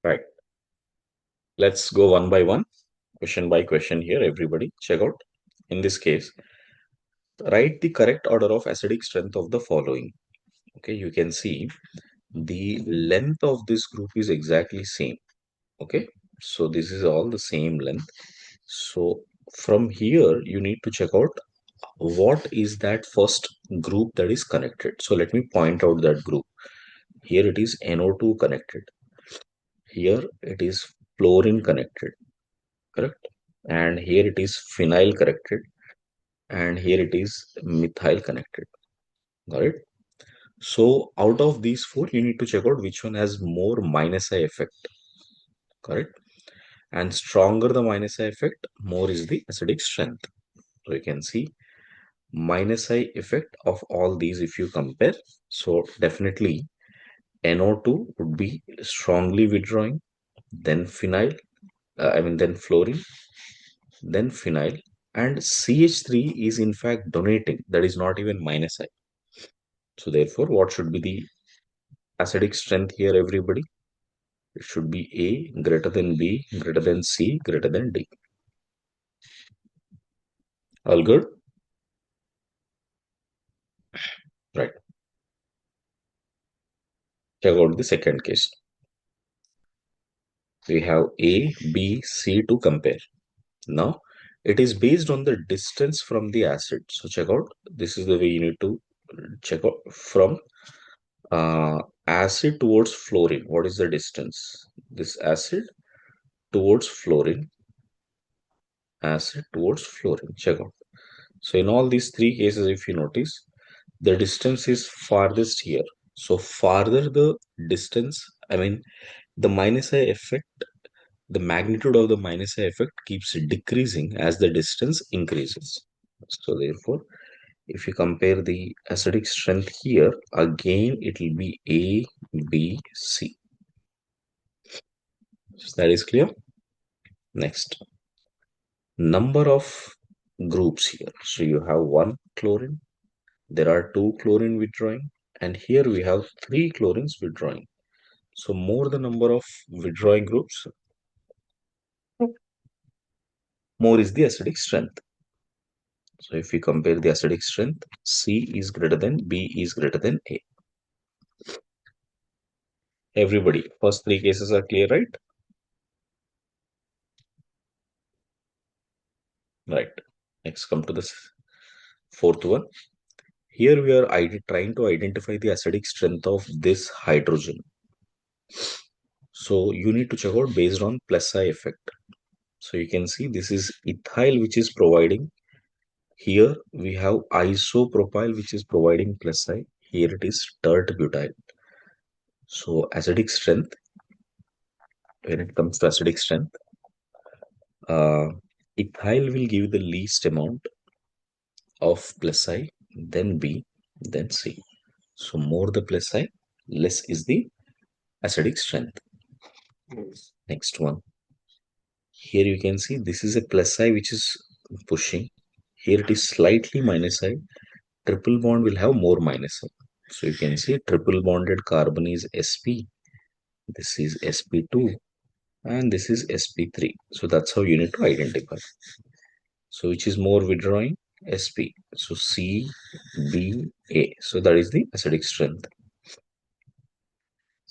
Right. Let's go one by one, question by question here. Everybody, check out. In this case, write the correct order of acidic strength of the following. Okay, you can see the length of this group is exactly same. Okay, so this is all the same length. So from here, you need to check out what is that first group that is connected. So let me point out that group. Here it is NO2 connected. Here it is fluorine connected, correct? And here it is phenyl connected, and here it is methyl connected. Got it? So out of these four, you need to check out which one has more minus I effect, correct? And stronger the minus I effect, more is the acidic strength. So you can see minus I effect of all these if you compare. So definitely NO2 would be strongly withdrawing, then phenyl, then fluorine, then phenyl, and CH3 is in fact donating, that is not even minus I. So therefore, what should be the acidic strength here, everybody? It should be A greater than B greater than C greater than D. All good? Right. Check out the second case. We have A, B, C to compare. Now, it is based on the distance from the acid. So check out, this is the way you need to check out from acid towards fluorine. What is the distance? This acid towards fluorine, acid towards fluorine. Check out. So in all these three cases, if you notice, the distance is farthest here. So farther the distance, the minus I effect, the magnitude of the minus I effect keeps decreasing as the distance increases. So therefore, if you compare the acidic strength here, again it will be A, B, C. So that is clear. Next, number of groups here. So you have one chlorine, there are two chlorine withdrawing, and here we have three chlorines withdrawing. So more the number of withdrawing groups, more is the acidic strength. So if we compare the acidic strength, C is greater than B is greater than A. Everybody, first three cases are clear, right? Right. Next, come to the fourth one. Here we are trying to identify the acidic strength of this hydrogen. So you need to check out based on plus I effect. So you can see this is ethyl which is providing. Here we have isopropyl which is providing plus I. Here it is tert butyl. So acidic strength, when it comes to acidic strength, ethyl will give the least amount of plus I, then B, then C. So more the plus I, less is the acidic strength. Next one. Here you can see this is a plus I which is pushing. Here it is slightly minus I. Triple bond will have more minus I. So you can see triple bonded carbon is sp. This is sp2 and this is sp3. So that's how you need to identify. So which is more withdrawing? Sp. So C, B, A. So that is the acidic strength.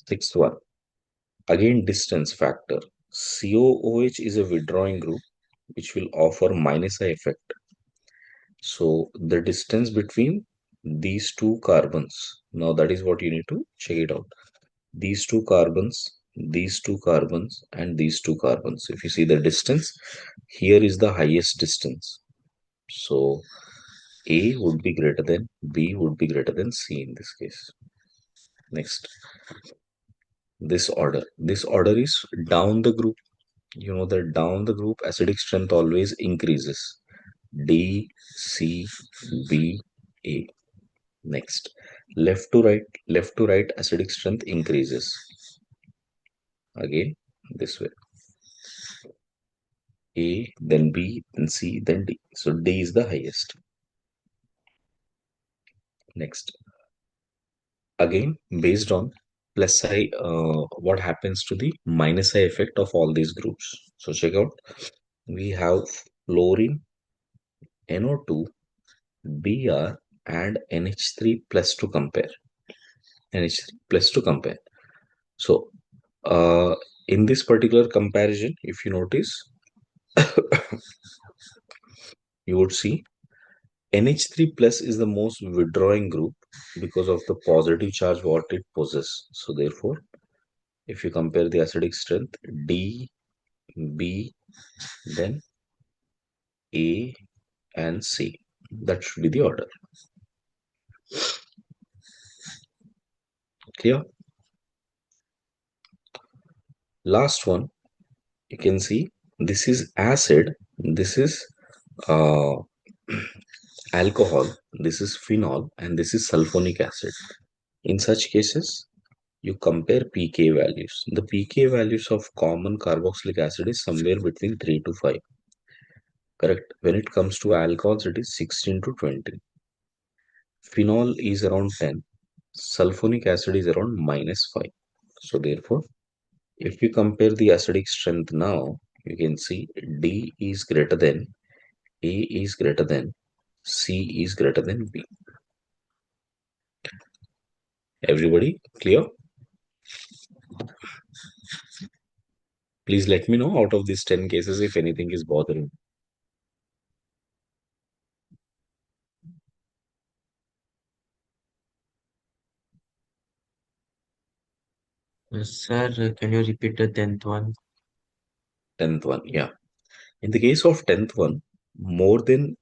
Sixth one. Again distance factor. COOH is a withdrawing group which will offer minus I effect. So the distance between these two carbons, now that is what you need to check it out. These two carbons, these two carbons, and these two carbons. If you see the distance, here is the highest distance. So A would be greater than B would be greater than C in this case. Next, this order. This order is down the group. You know that down the group acidic strength always increases. D, C, B, A. Next, left to right acidic strength increases. Again, this way. A, then B, then C, then D. So D is the highest. Next, again, based on plus I, what happens to the minus I effect of all these groups? So check out. We have fluorine, NO2, Br, and NH3 plus to compare. NH3 plus to compare. So in this particular comparison, if you notice, you would see NH3 plus is the most withdrawing group because of the positive charge what it possesses. So therefore, if you compare the acidic strength D, B, then A and C, that should be the order. Clear? Last one, you can see this is acid, this is uh, alcohol, this is phenol, and this is sulfonic acid. In such cases, you compare pK values. The pK values of common carboxylic acid is somewhere between 3 to 5. Correct. When it comes to alcohols, it is 16 to 20. Phenol is around 10. Sulfonic acid is around -5. So therefore, if you compare the acidic strength now, you can see D is greater than, A is greater than, C is greater than B. Everybody clear? Please let me know out of these 10 cases if anything is bothering. Sir, can you repeat the 10th one? 10th one, yeah. In the case of 10th one, more than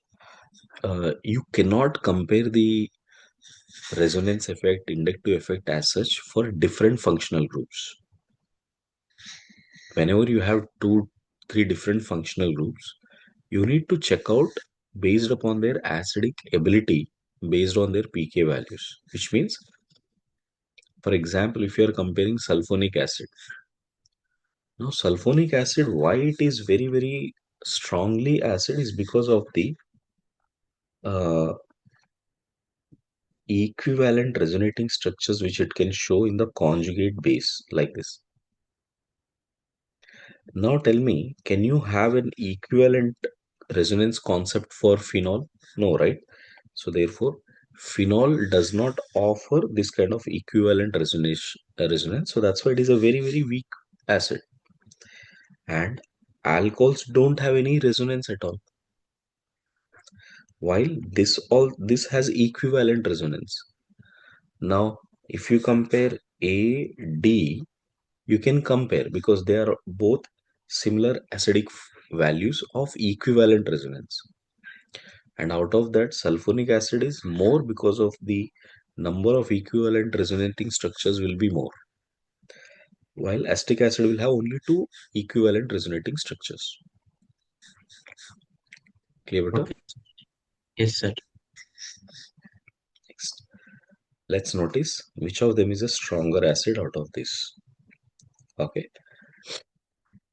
you cannot compare the resonance effect, inductive effect as such for different functional groups. Whenever you have two, three different functional groups, you need to check out based upon their acidic ability based on their pK values. Which means, for example, if you are comparing sulfonic acid, now sulfonic acid, why it is very, very strongly acid is because of the uh, equivalent resonating structures which it can show in the conjugate base like this. Now tell me, can you have an equivalent resonance concept for phenol? No, right? So therefore, phenol does not offer this kind of equivalent resonance. So that's why it is a very, very weak acid. And alcohols don't have any resonance at all. While this has equivalent resonance. Now, if you compare A, D, you can compare because they are both similar acidic values of equivalent resonance. And out of that, sulfonic acid is more because of the number of equivalent resonating structures will be more, while acetic acid will have only two equivalent resonating structures. Clear better? Okay. Yes, sir. Next, let's notice which of them is a stronger acid out of this. Okay,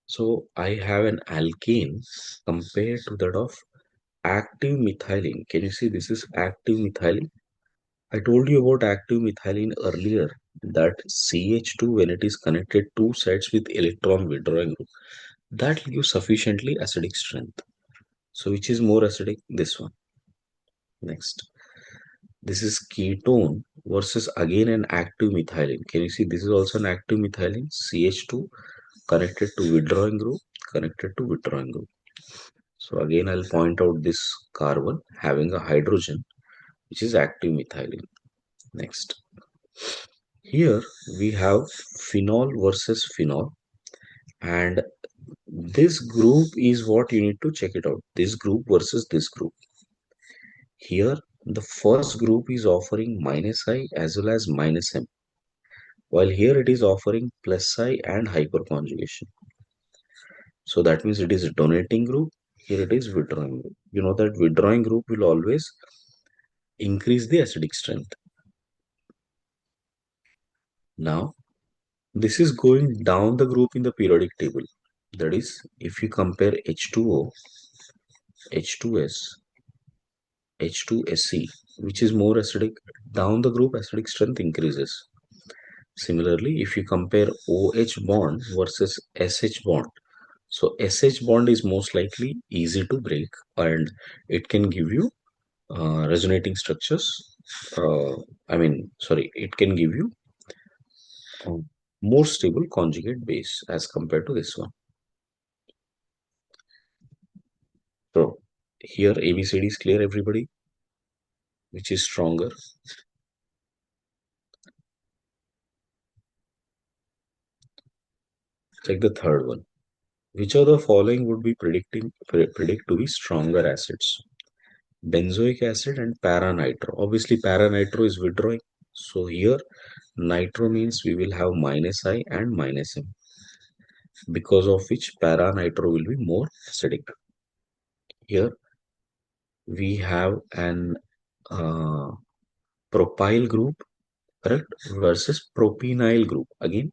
so I have an alkane compared to that of active methylene. Can you see this is active methylene? I told you about active methylene earlier that CH2 when it is connected two sides with electron withdrawing group that gives sufficiently acidic strength. So which is more acidic? This one. Next. This is ketone versus again an active methylene. Can you see this is also an active methylene CH2 connected to withdrawing group connected to withdrawing group. So again I'll point out this carbon having a hydrogen which is active methylene. Next. Here we have phenol versus phenol, and this group is what you need to check it out. This group versus this group. Here, the first group is offering minus I as well as minus M, while here it is offering plus I and hyperconjugation. So that means it is a donating group. Here it is withdrawing group. You know that withdrawing group will always increase the acidic strength. Now, this is going down the group in the periodic table. That is, if you compare H2O, H2S, H2SC, which is more acidic, down the group acidic strength increases. Similarly, if you compare OH bond versus SH bond, so SH bond is most likely easy to break and it can give you resonating structures. Uh, it can give you um, more stable conjugate base as compared to this one. So here ABCD is clear, everybody, which is stronger. Check the third one. Which of the following would be predict to be stronger acids? Benzoic acid and paranitro. Obviously, paranitro is withdrawing. So here, nitro means we will have minus I and minus M, because of which paranitro will be more acidic. Here, we have an uh, propyl group, correct, versus propenyl group. Again,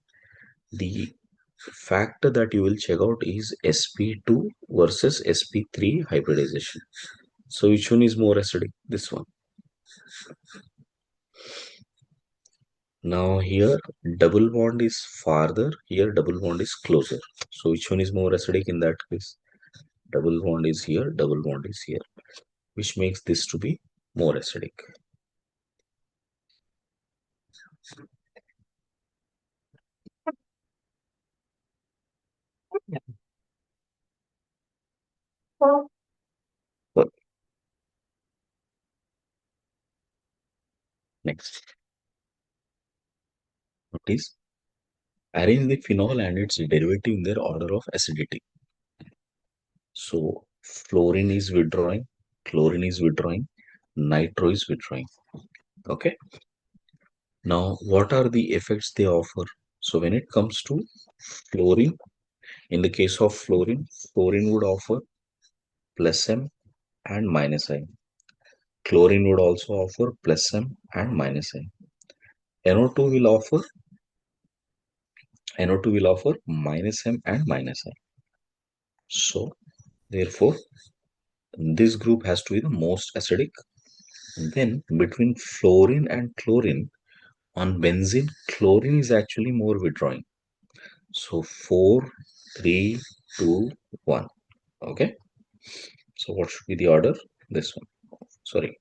the factor that you will check out is sp2 versus sp3 hybridization. So which one is more acidic? This one. Now here double bond is farther, here double bond is closer. So which one is more acidic in that case? Double bond is here, double bond is here, which makes this to be more acidic. So next, notice arrange the phenol and its derivative in their order of acidity. So fluorine is withdrawing, chlorine is withdrawing, nitro is withdrawing. Okay. Now, what are the effects they offer? So when it comes to fluorine, in the case of fluorine, fluorine would offer plus M and minus I. Chlorine would also offer plus M and minus I. NO2 will offer NO2 will offer minus M and minus I. So therefore, this group has to be the most acidic. Then between fluorine and chlorine, on benzene, chlorine is actually more withdrawing. So 4, 3, 2, 1. Okay. So what should be the order? This one. Sorry.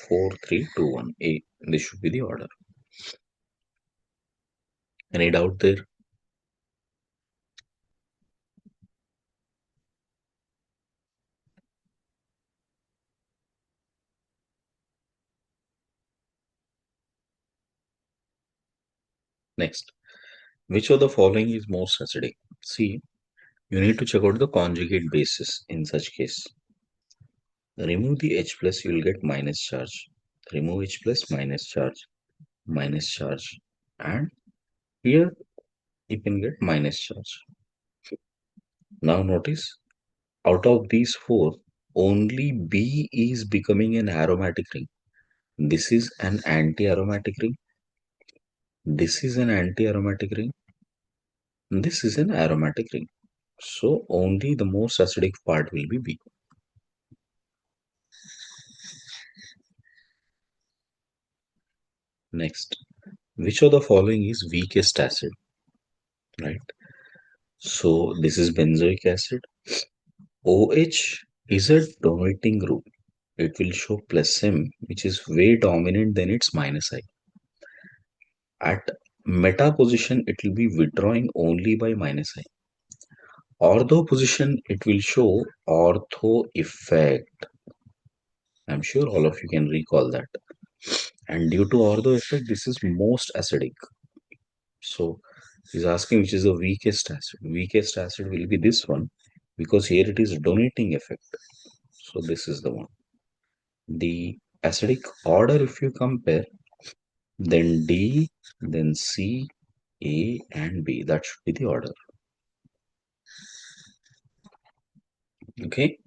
4, 3, 2, 1. A. This should be the order. Any doubt there? Next. Which of the following is most acidic? See, you need to check out the conjugate basis in such case. Remove the H plus, you will get minus charge. Remove H plus, minus charge, minus charge. And here you can get minus charge. Now notice, out of these four, only B is becoming an aromatic ring. This is an anti-aromatic ring. This is an anti-aromatic ring. This is an aromatic ring. So only the most acidic part will be B. Next, which of the following is weakest acid? Right. So this is benzoic acid. OH is a dominating group. It will show plus M, which is way dominant than its minus I. At meta position, it will be withdrawing only by minus I. Ortho position, it will show ortho effect. I'm sure all of you can recall that. And due to ortho effect, this is most acidic. So he's asking which is the weakest acid. Weakest acid will be this one because here it is donating effect. So this is the one. The acidic order, if you compare, then D, then C, A, and B. That should be the order. Okay.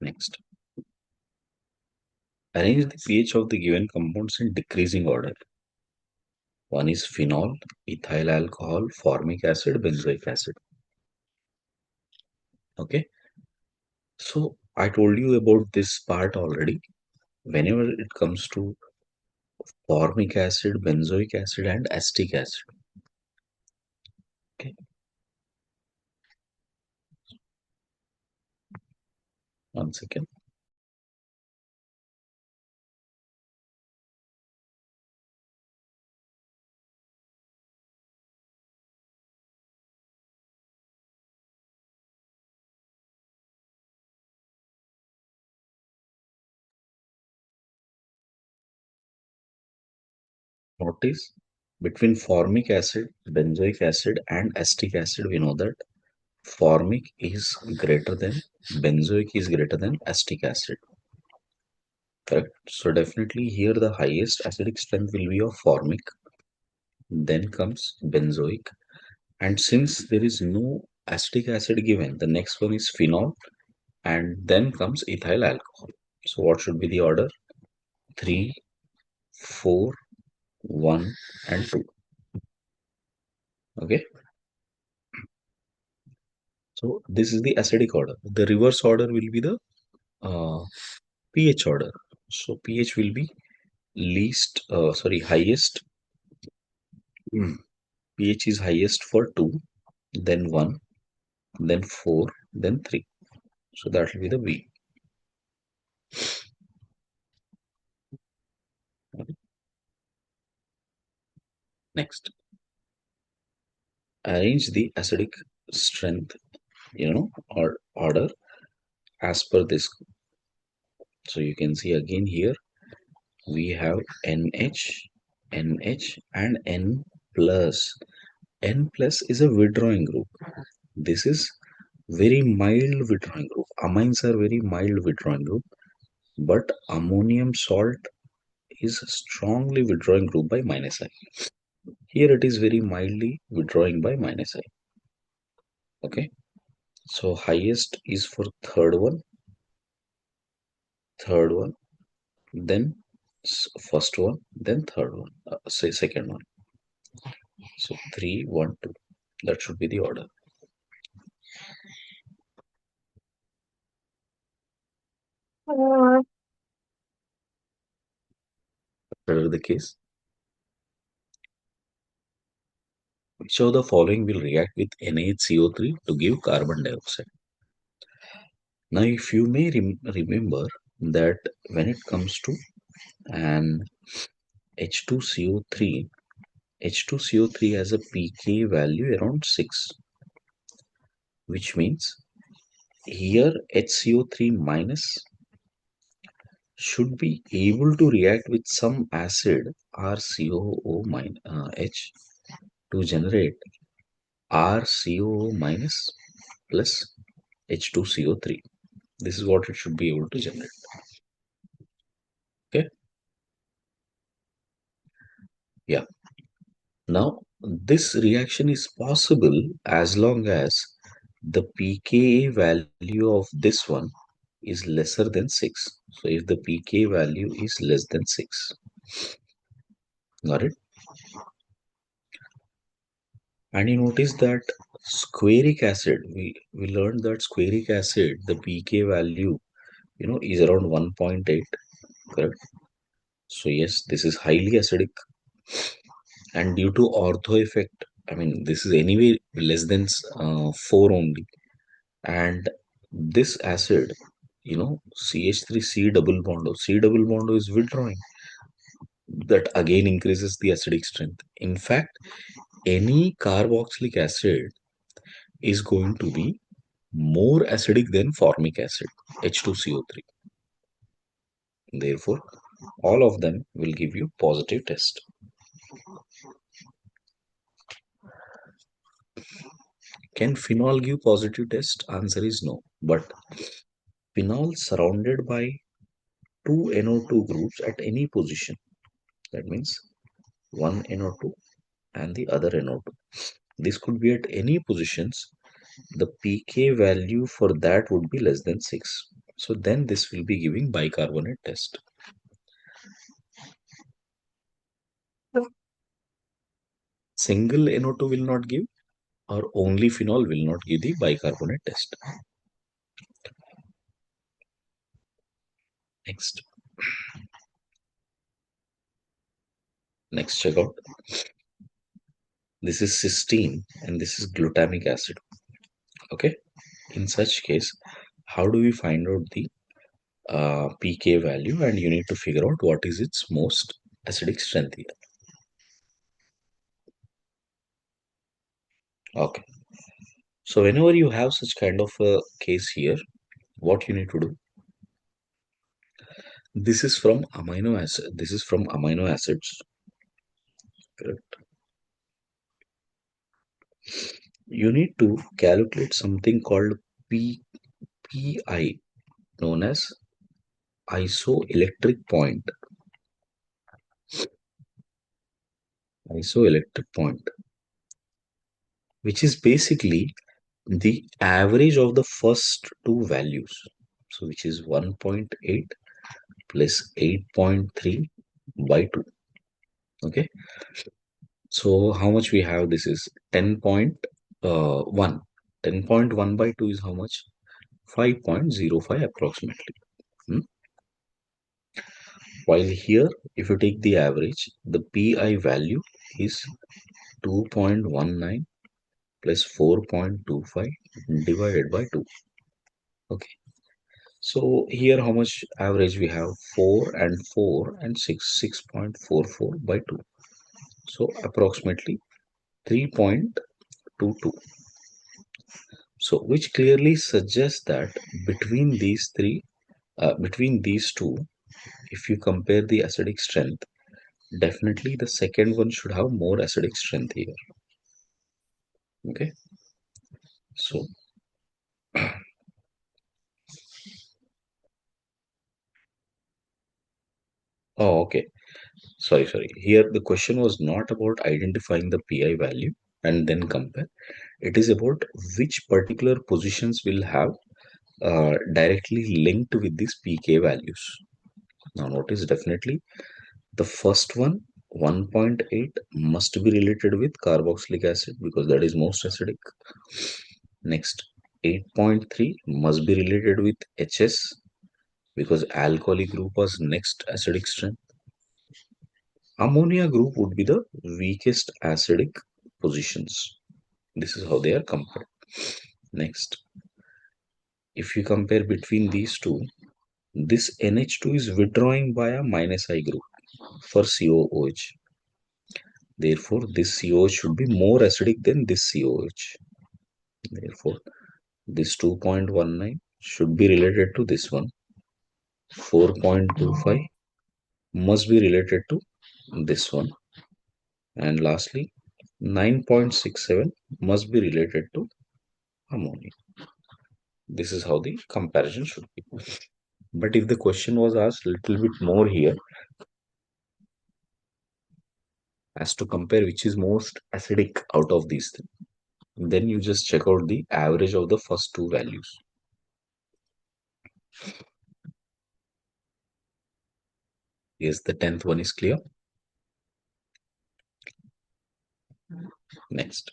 Next, arrange the pH of the given compounds in decreasing order. One is phenol, ethyl alcohol, formic acid, benzoic acid. Okay. So I told you about this part already. Whenever it comes to formic acid, benzoic acid, and acetic acid. Okay. One second. Notice between formic acid, benzoic acid, and acetic acid, we know that formic is greater than benzoic is greater than acetic acid. Correct. So definitely here the highest acidic strength will be of formic, then comes benzoic, and since there is no acetic acid given, the next one is phenol, and then comes ethyl alcohol. So what should be the order? 3, 4, 1, and 2. Okay. So this is the acidic order. The reverse order will be the uh, pH order. So pH will be highest. pH is highest for 2, then 1, then 4, then 3. So that will be the B. Next, arrange the acidic strength, or order as per this. So you can see again here we have NH, NH, and N plus. N plus is a withdrawing group. This is very mild withdrawing group. Amines are very mild withdrawing group, but ammonium salt is strongly withdrawing group by minus I. Here it is very mildly withdrawing by minus I. Okay. So highest is for third one, then first one, then third one, say second one. So 3, 1, 2. That should be the order. Whatever the case, which of the following will react with NaHCO3 to give carbon dioxide? Now, if you may remember that when it comes to an H2CO3, H2CO3 has a pK value around 6, which means here HCO3 minus should be able to react with some acid RCOO minus H to generate RCOO minus plus H2CO3. This is what it should be able to generate. Okay. Yeah. Now, this reaction is possible as long as the pKa value of this one is lesser than 6. So, if the pK value is less than 6, got it? And you notice that squaric acid, we learned that squaric acid, the pK value, is around 1.8, correct? So, yes, this is highly acidic, and due to ortho effect, I mean this is anyway less than 4 only, and this acid, CH3 C double bond O, C double bond O is withdrawing, that again increases the acidic strength. In fact, any carboxylic acid is going to be more acidic than formic acid, H2CO3. Therefore all of them will give you positive test. Can phenol give positive test? Answer is no. But phenol surrounded by two NO2 groups at any position. That means one NO2 and the other NO2. This could be at any positions. The pK value for that would be less than 6. So then this will be giving bicarbonate test. Single NO2 will not give, or only phenol will not give the bicarbonate test. Next. Next, check out. This is cysteine and this is glutamic acid. Okay. In such case, how do we find out the pK value? And you need to figure out what is its most acidic strength here. Okay. So whenever you have such kind of a case here, what you need to do? This is from amino acid. This is from amino acids. Correct. You need to calculate something called PI, known as isoelectric point. Isoelectric point, which is basically the average of the first two values. So which is 1.8 plus 8.3 by 2. Okay. So how much we have? This is 10.1. 10.1 by 2 is how much? 5.05 approximately. Hmm? While here, if you take the average, the PI value is 2.19 plus 4.25 divided by 2. Okay. So here how much average we have? 4 and 4 and 6, 6.44 by 2. So approximately 3.22. So which clearly suggests that between these two, if you compare the acidic strength, definitely the second one should have more acidic strength here. Okay. So, oh, okay. Sorry. Here the question was not about identifying the PI value and then compare. It is about which particular positions will have directly linked with these pK values. Now notice definitely the first one, 1.8, must be related with carboxylic acid because that is most acidic. Next, 8.3 must be related with HS because alcoholic group was next acidic strength. Ammonia group would be the weakest acidic positions. This is how they are compared. Next, if you compare between these two, this NH2 is withdrawing by a minus I group for COOH. Therefore, this COH should be more acidic than this COH. Therefore, this 2.19 should be related to this one. 4.25 must be related to this one. And lastly, 9.67 must be related to ammonia. This is how the comparison should be. But if the question was asked a little bit more here as to compare which is most acidic out of these things, then you just check out the average of the first two values. Yes, the 10th one is clear. Next,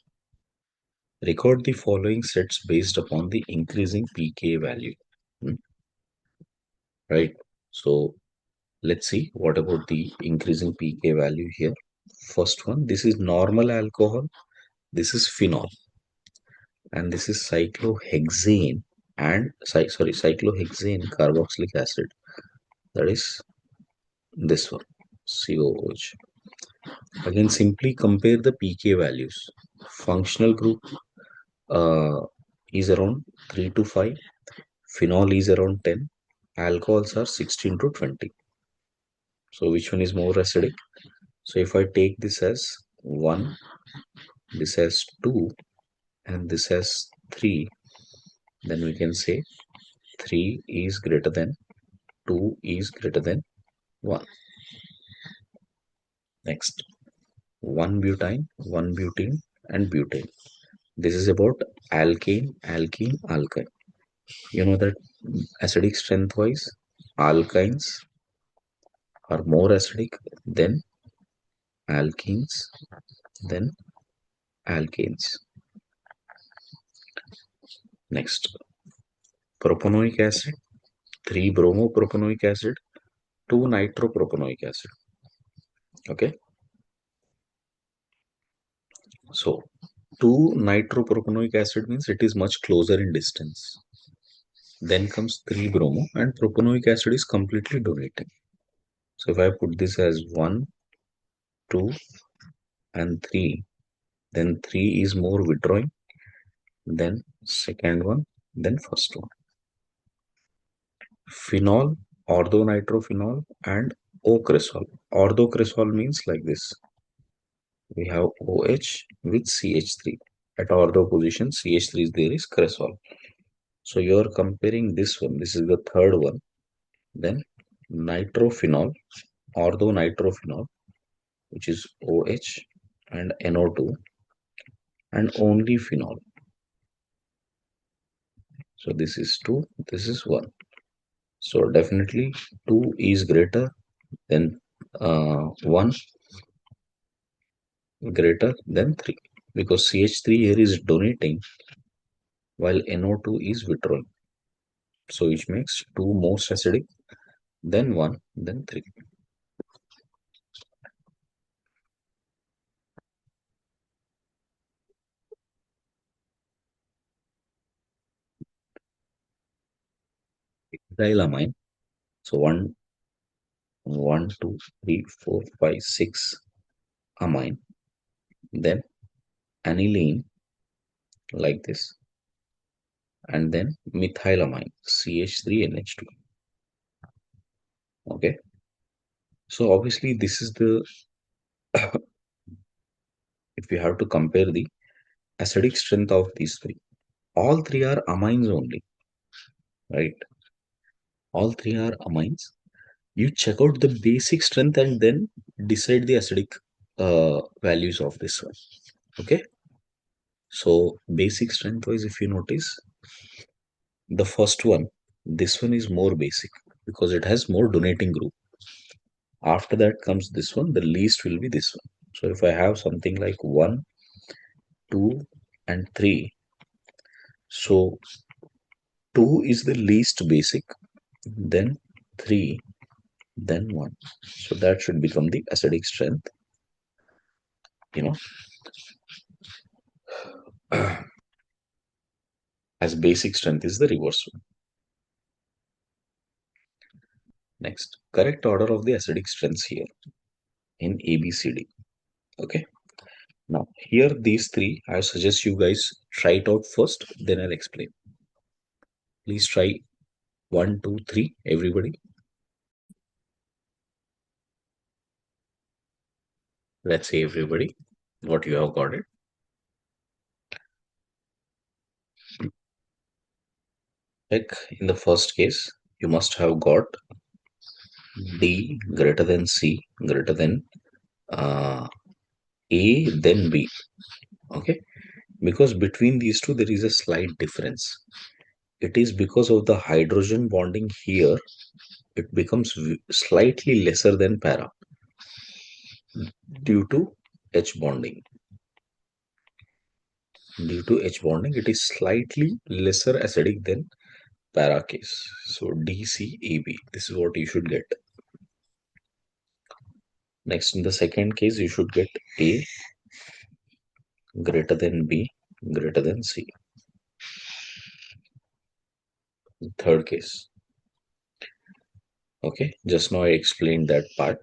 record the following sets based upon the increasing pK value. Hmm, Right. So let's see what about the increasing pK value here. First one, this is normal alcohol. This is phenol, and this is cyclohexane and cyclohexane carboxylic acid. That is this one, COOH. Again, simply compare the pK values. Functional group is around 3 to 5. Phenol is around 10. Alcohols are 16 to 20. So which one is more acidic? So if I take this as 1, this as 2, and this as 3, then we can say 3 is greater than 2 is greater than 1. Next, 1 butane, 1 butene, and butane. This is about alkane, alkene, alkyne. You know that acidic strength wise, alkynes are more acidic than alkenes, than alkanes. Next, propanoic acid, 3 bromopropanoic acid, 2 nitropropanoic acid. Okay, so 2 nitropropanoic acid means it is much closer in distance. Then comes 3 bromo, and propanoic acid is completely donating. So if I put this as 1, 2, and 3, then 3 is more withdrawing, then second one, then first one. Phenol, orthonitrophenol, and ocresol. Orthocresol means like this. We have OH with CH3. At ortho position, CH3 is there is cresol. So you are comparing this one. This is the third one. Then nitrophenol, orthonitrophenol, which is OH and NO2, and only phenol. So this is 2, this is 1. So definitely 2 is greater than 1 greater than 3, because CH3 here is donating while NO2 is withdrawing. So which makes 2 most acidic, then 1, then 3. Ethylamine. So 1, 2, 3, 4, 5, 6 amine. Then aniline like this, and then methylamine CH3NH2. Okay, so obviously this is the if you have to compare the acidic strength of these three, all three are amines only, right? All three are amines. You check out the basic strength and then decide the acidic values of this one. Okay, so basic strength wise, if you notice, the first one, this one is more basic because it has more donating group. After that comes this one, the least will be this one. So if I have something like 1, 2, and 3, so 2 is the least basic, then 3, then 1. So that should become the acidic strength, you know, as basic strength is the reverse one. Next, correct order of the acidic strengths here in ABCD. Okay. Now, here these three, I suggest you guys try it out first, then I'll explain. Please try 1, 2, 3, everybody. Let's say everybody, what you have got it. Like in the first case, you must have got D greater than C greater than uh, A then B. Okay, because between these two there is a slight difference. It is because of the hydrogen bonding here, it becomes slightly lesser than para due to H bonding. Due to H bonding, it is slightly lesser acidic than para case. So DCAB, this is what you should get. Next, in the second case, you should get A greater than B greater than C. Third case. Okay, just now I explained that part.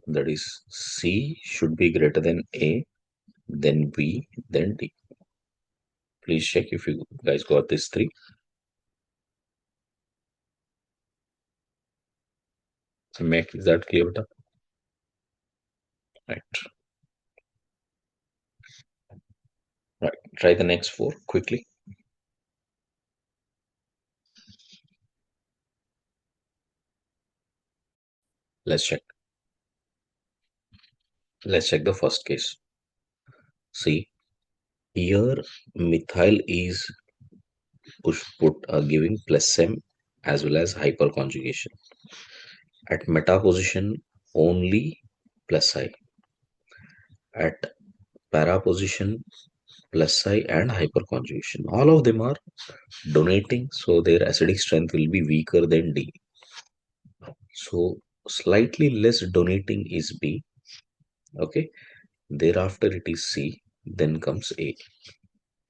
That is C should be greater than A, then B, then D. Please check if you guys got this three. Make is that clear? Right. Right. Try the next four quickly. Let's check. Let's check the first case. See, here methyl is giving plus M as well as hyperconjugation. At meta position only plus I. At para position plus I, and hyperconjugation. All of them are donating, so their acidic strength will be weaker than D. So slightly less donating is B. Okay. Thereafter it is C. Then comes A.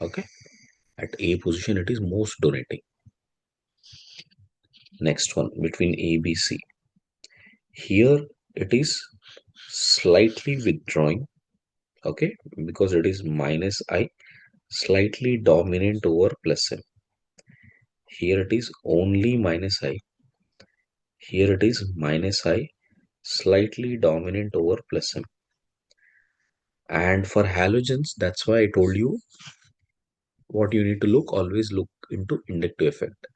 Okay. At A position it is most donating. Next one between A, B, C. Here it is slightly withdrawing. Okay. Because it is minus I, slightly dominant over plus M. Here it is only minus I. Here it is minus I, slightly dominant over plus M. And for halogens, that's why I told you what you need to look, always look into inductive effect.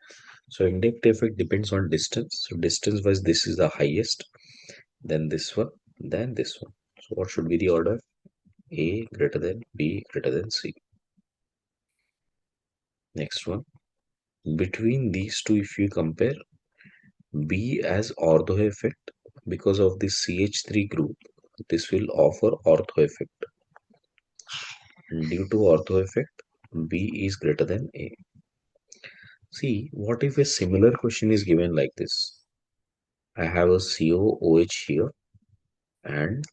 So inductive effect depends on distance. So distance wise, this is the highest, then this one, then this one. So what should be the order? A greater than B greater than C. Next one. Between these two, if you compare B as ortho effect, because of this CH3 group, this will offer ortho effect. And due to ortho effect, B is greater than A. See, what if a similar question is given like this? I have a COOH here and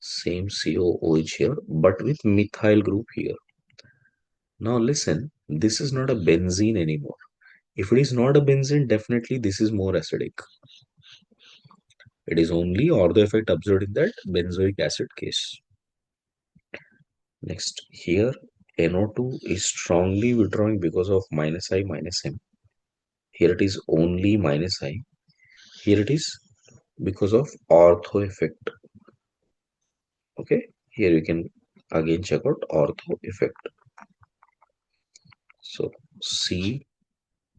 same COOH here, but with methyl group here. Now listen, this is not a benzene anymore. If it is not a benzene, definitely this is more acidic. It is only ortho effect observed in that benzoic acid case. Next, here NO2 is strongly withdrawing because of minus I minus M. Here it is only minus I. Here it is because of ortho effect. Okay, here you can again check out ortho effect. So C,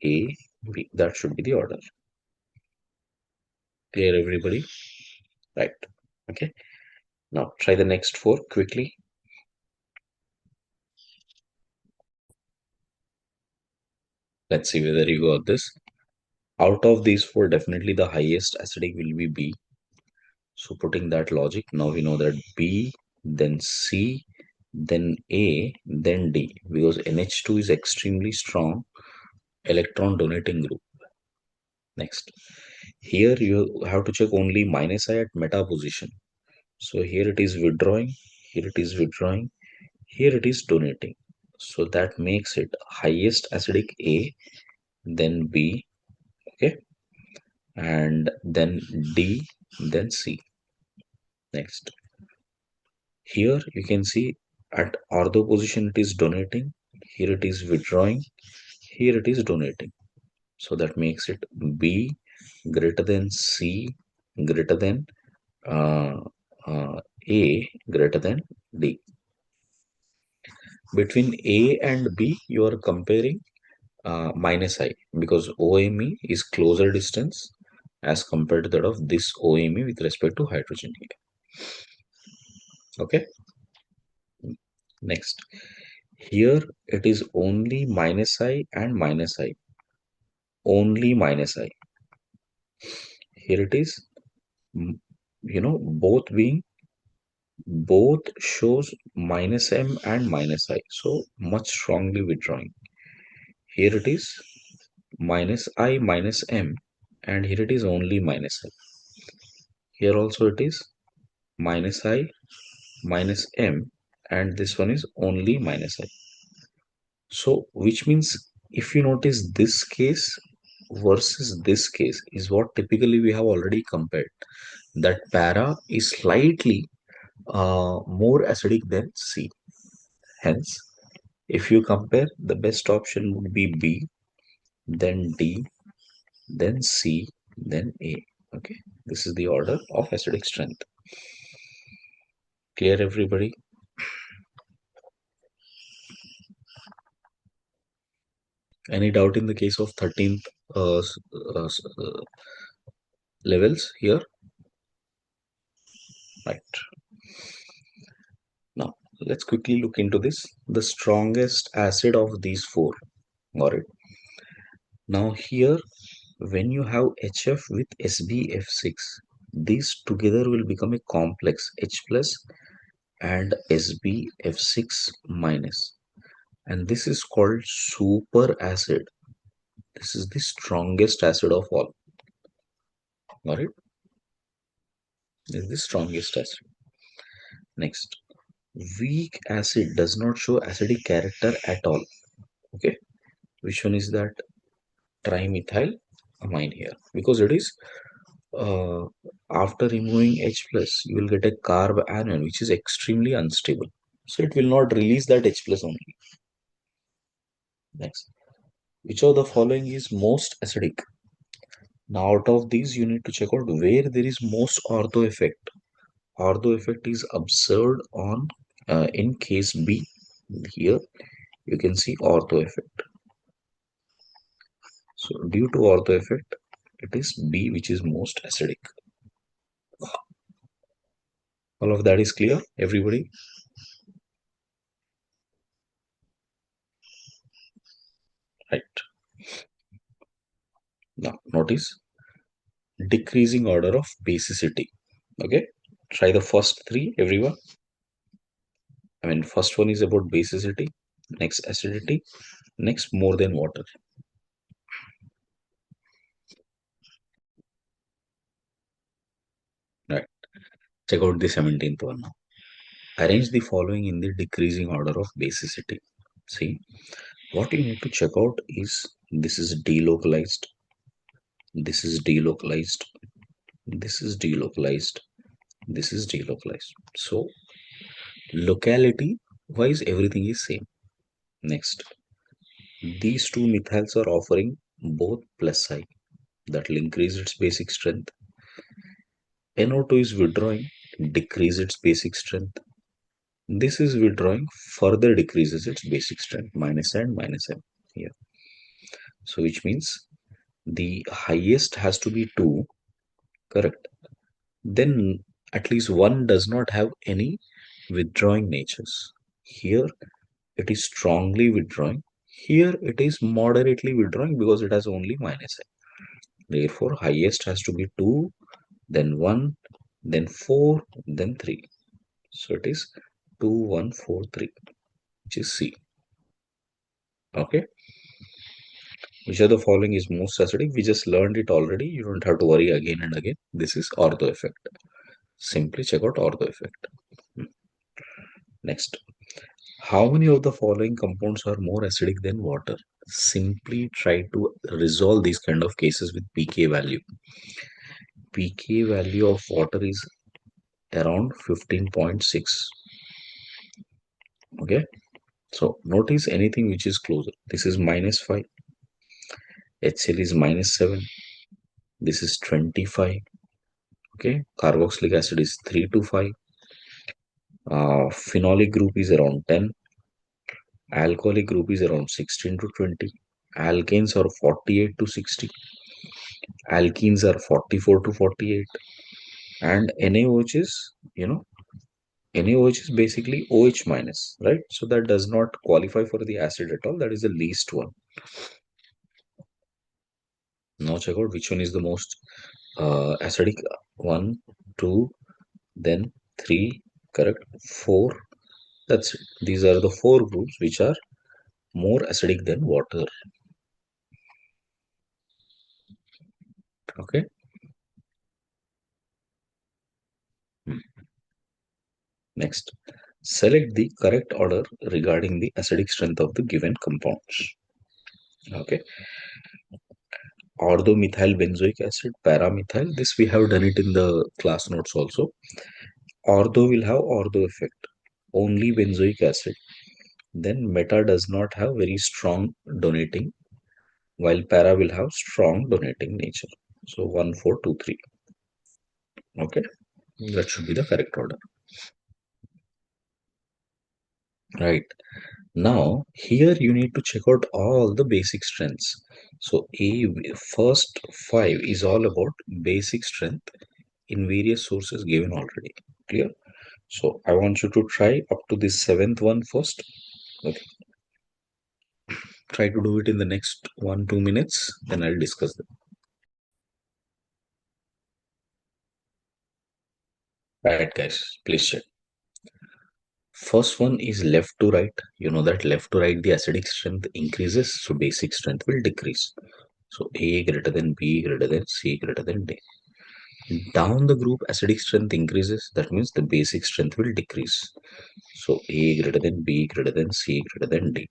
A, B, that should be the order. Clear, everybody? Right. Okay. Now try the next four quickly. Let's see whether you got this. Out of these four, definitely the highest acidic will be B. So putting that logic, now we know that B, then C, then A, then D, because NH2 is extremely strong electron donating group. Next, here you have to check only minus I at meta position. So here it is withdrawing, here it is withdrawing, here it is donating. So that makes it highest acidic A, then B, okay, and then D, then C. Next, here you can see at ortho position it is donating, here it is withdrawing, here it is donating. So that makes it B greater than C greater than uh, A greater than D. Between A and B, you are comparing minus I, because OMe is closer distance as compared to that of this OMe with respect to hydrogen here. Okay. Next, here it is only minus I and minus I. Only minus I. Here it is, both shows minus M and minus I. So much strongly withdrawing. Here it is minus I minus M, and here it is only minus I. Here also it is minus I minus M, and this one is only minus I. So which means if you notice this case versus this case is what typically we have already compared, that para is slightly more acidic than C. Hence, if you compare, the best option would be B, then D, then C, then A. Okay, this is the order of acidic strength. Clear, everybody? Any doubt in the case of 13th levels here? Right. Now, let's quickly look into this. The strongest acid of these four. Got it? Now here, when you have HF with SbF6, these together will become a complex H plus and SbF6 minus. And this is called super acid. This is the strongest acid of all. Got it? This is the strongest acid. Next, weak acid does not show acidic character at all. Okay, which one is that? Trimethyl amine here, because it is uh, after removing H plus, you will get a carb anion which is extremely unstable. So it will not release that H plus only. Next, which of the following is most acidic? Now, out of these, you need to check out where there is most ortho effect. Ortho effect is observed on in case B. Here you can see ortho effect. So due to ortho effect, it is B which is most acidic. All of that is clear, everybody? Right. Now notice decreasing order of basicity. Okay. Try the first three, everyone. I mean, first one is about basicity, next acidity, next more than water. Right. Check out the 17th one now. Arrange the following in the decreasing order of basicity. See, what you need to check out is this is delocalized, this is delocalized, this is delocalized, this is delocalized. So, locality wise, everything is same. Next, these two methyls are offering both plus sign that will increase its basic strength. NO2 is withdrawing, decrease its basic strength. This is withdrawing, further decreases its basic strength, minus and minus M here. So which means the highest has to be 2, correct? Then at least one does not have any withdrawing natures. Here it is strongly withdrawing. Here it is moderately withdrawing because it has only minus M. Therefore, highest has to be 2, then 1, then 4, then 3. So it is 2, 1, 4, 3, which is C. Okay. Which of the following is most acidic? We just learned it already. You don't have to worry again and again. This is ortho effect. Simply check out ortho effect. Hmm. Next, how many of the following compounds are more acidic than water? Simply try to resolve these kind of cases with pK value. pK value of water is around 15.6. Okay, so notice anything which is closer. This is minus 5. HCl is minus 7. This is 25. Okay, carboxylic acid is 3 to 5. Phenolic group is around 10. Alcoholic group is around 16 to 20. Alkanes are 48 to 60. Alkenes are 44 to 48. And NaOH is, NaOH is basically OH minus, right? So that does not qualify for the acid at all. That is the least one. Now check out which one is the most acidic. 1, 2, then 3, correct? 4. That's it. These are the 4 groups which are more acidic than water. Okay. Hmm. Next, select the correct order regarding the acidic strength of the given compounds. Okay. Orthomethyl benzoic acid, paramethyl. This we have done it in the class notes also. Ortho will have ortho effect. Only benzoic acid. Then meta does not have very strong donating, while para will have strong donating nature. So 1, 4, 2, 3. Okay. That should be the correct order. Right. Now, here you need to check out all the basic strengths. So, first 5 is all about basic strength in various sources given already. Clear? So, I want you to try up to the seventh one first. Okay. Try to do it in the next 1-2 minutes, then I'll discuss them. Right, guys. Please check. First one is left to right. You know that left to right the acidic strength increases, so basic strength will decrease. So A greater than B greater than C greater than D. Down the group acidic strength increases, that means the basic strength will decrease. So A greater than B greater than C greater than D.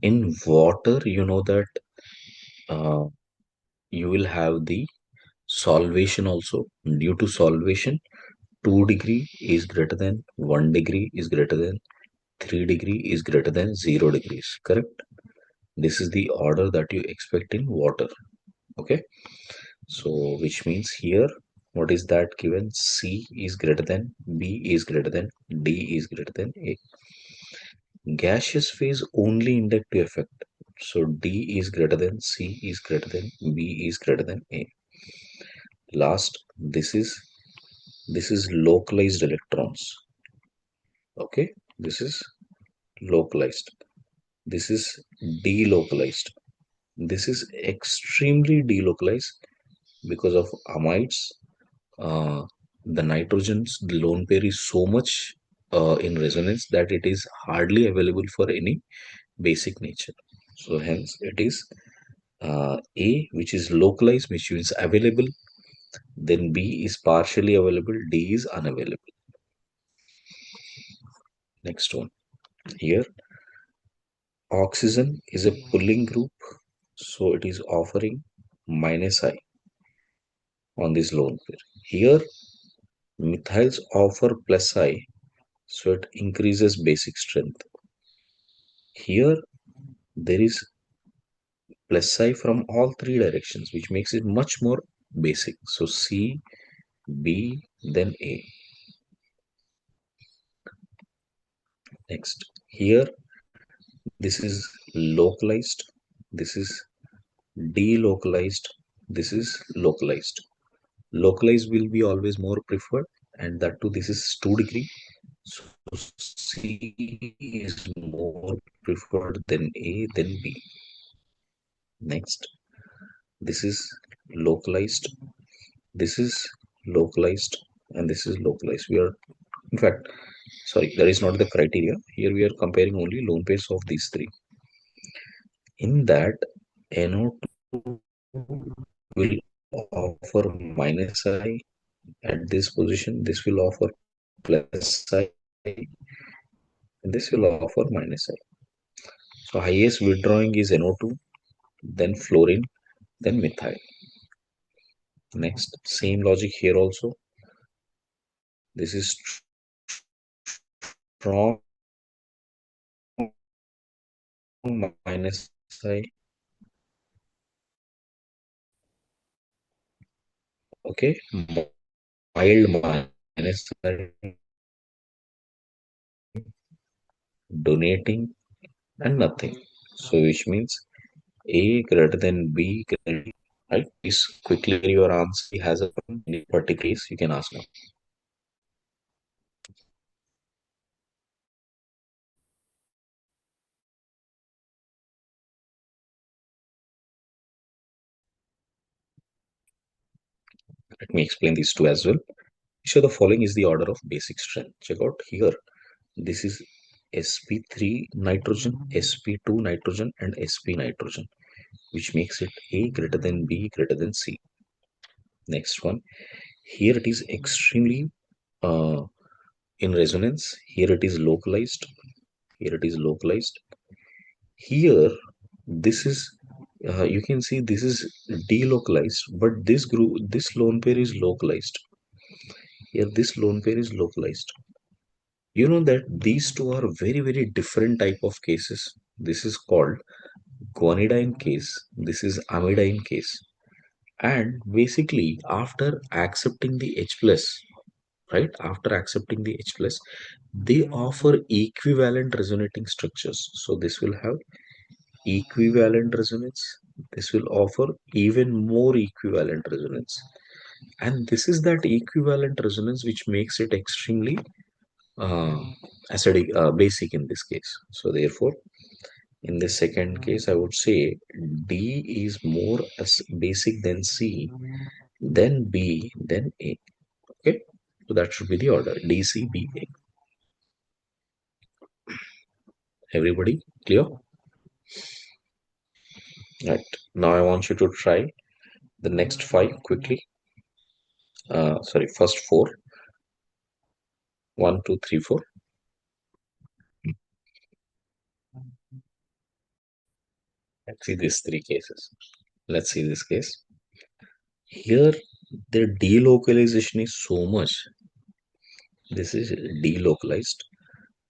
In water, you know that uh, you will have the solvation also. Due to solvation, 2 degree is greater than 1 degree is greater than 3 degree is greater than 0 degrees. Correct? This is the order that you expect in water. Okay. So which means here, what is that given? C is greater than, B is greater than, D is greater than A. Gaseous phase only inductive effect. So D is greater than, C is greater than, B is greater than A. Last, this is localized electrons. Okay, this is localized. This is delocalized. This is extremely delocalized because of amides. Uh, the nitrogen's lone pair is so much in resonance that it is hardly available for any basic nature. So hence it is A, which is localized, which means available. Then B is partially available. D is unavailable. Next one. Here, oxygen is a pulling group, so it is offering minus I on this lone pair. Here, methyls offer plus I, so it increases basic strength. Here, there is plus I from all three directions, which makes it much more basic. So C, B, then A. Next, here, this is localized, this is delocalized, this is localized. Localized will be always more preferred, and that too, this is 2 degree. So C is more preferred than A, then B. Next, this is localized, this is localized, and this is localized. We are, in fact, sorry, that is not the criteria. Here we are comparing only lone pairs of these three. In that, NO2 will offer minus I at this position. This will offer plus I, and this will offer minus I. So highest withdrawing is NO2, then fluorine, then methyl. Next, same logic here also. This is strong minus I. Okay, mild minus I, donating, and nothing. So which means A greater than B greater than D. Right? Please quickly your answer has a any particular case you can ask now. Let me explain these two as well. So the following is the order of basic strength. Check out here. This is sp3 nitrogen, sp2 nitrogen, and sp nitrogen, which makes it A greater than B greater than C. Next one. Here it is extremely uh, in resonance. Here it is localized. Here it is localized. Here, this is you can see this is delocalized, but this group, this lone pair is localized. Here, this lone pair is localized. You know that these two are very different type of cases. This is called guanidine case. This is amidine case. And basically, after accepting the H plus, right? After accepting the H plus, they offer equivalent resonating structures. So this will have equivalent resonance. This will offer even more equivalent resonance. And this is that equivalent resonance which makes it extremely uh, acidic, basic in this case. So therefore, in the second case, I would say D is more as basic than C, then B, then A. Okay, so that should be the order D, C, B, A. Everybody clear? Right. Now I want you to try the next five quickly. Sorry, first four. One, two, three, four. Let's see these three cases. Let's see this case. Here, the delocalization is so much. This is delocalized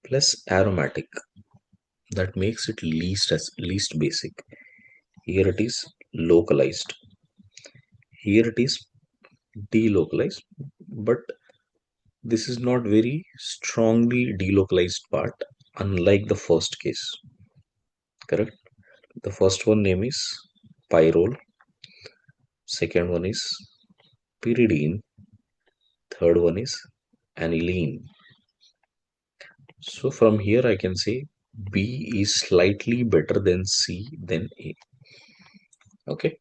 plus aromatic. That makes it least basic. Here it is localized. Here it is delocalized, but this is not very strongly delocalized part, unlike the first case. Correct? The first one name is pyrrole, second one is pyridine, third one is aniline. So from here I can say B is slightly better than C than A. Okay.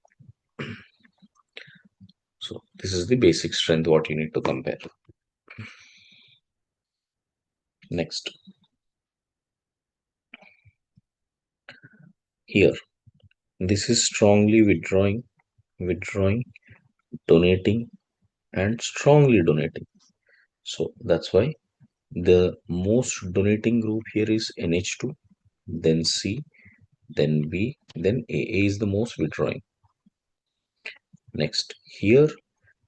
So this is the basic strength what you need to compare. Next. Here. This is strongly withdrawing, donating, and strongly donating. So that's why the most donating group here is NH2, then C, then B, then A. A is the most withdrawing. Next, here,